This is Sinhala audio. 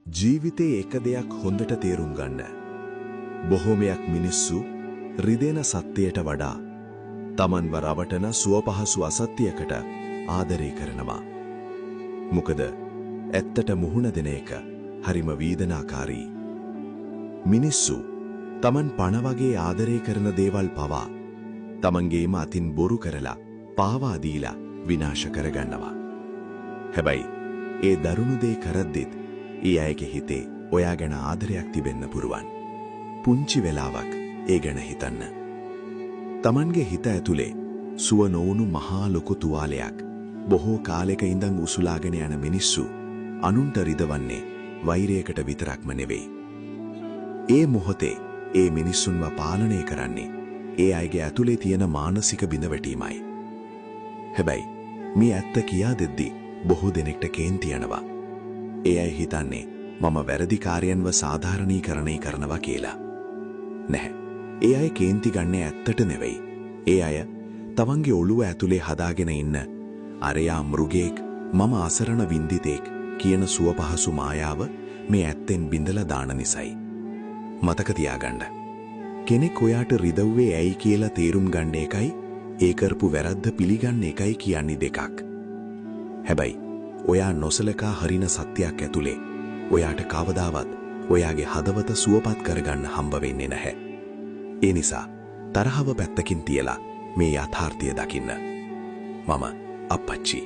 ජීවිතේ එක දෙයක් හොඳට තේරුම් ගන්න. බොහෝමයක් මිනිස්සු රිදෙන සත්‍යයට වඩා තමන්ව රවටන සුවපහසු අසත්‍යයකට ආදරය කරනවා. මොකද ඇත්තට මුහුණ දෙන එක හරිම වේදනාකාරී. මිනිස්සු තමන් පණ වගේ ආදරය කරන දේවල් පවා තමන්ගේම අතින් බොරු කරලා පාවා දීලා විනාශ කරගන්නවා. හැබැයි ඒ දරුණු දේ කරද්දිත් ඒ අයගේ හිතේ ඔයා ගැන ආදරයක් තිබෙන්න පුරුවන්. පුංචි වෙලාවක් ඒ ගැන හිතන්න. තමන්ගේ හිත ඇතුලේ සුව නොවුණු මහා ලොකු තුවාලයක් බොහෝ කාලයක ඉඳන් උසුලාගෙන යන මිනිස්සු අනුන්ට රිදවන්නේ වෛරයකට විතරක්ම නෙවෙයි. ඒ මොහොතේ ඒ මිනිස්සුන්ව පාලනය කරන්නේ ඒ අයගේ ඇතුලේ තියෙන මානසික බිඳවැටීමයි. හැබැයි මේ ඇත්ත කියා දෙද්දී බොහෝ දෙනෙක්ට කේන්ති යනවා. ඒ අය හිතන්නේ මම වැරදිකාරයන්ව සාධාරණීකරණය කරනවා කියලා. නැහැ. ඒ අය කේන්ති ගන්නේ ඇත්තට නෙවෙයි. ඒ අය තමන්ගේ ඔළුව ඇතුලේ හදාගෙන ඉන්න අරයා මෘගෙක් මම අසරණ වින්දිතෙක් කියන සුවපහසු මායාව මේ ඇත්තෙන් බිඳලා දාන නිසයි. මතක තියාගන්න. කෙනෙක් ඔයාට රිදව්වේ ඇයි කියලා තේරුම් ගන්න එකයි ඒ කරපු වැරද්ද පිළිගන්න එකයි කියන්නේ දෙකක්. හැබැයි ඔයා නොසලකා හරින සත්‍යයක් ඇතුලේ ඔයාට කවදාවත් ඔයාගේ හදවත සුවපත් කරගන්න හම්බ වෙන්නේ නැහැ. ඒ නිසා තරහව පැත්තකින් තියලා මේ යථාර්ථය දකින්න. මම අප්පච්චි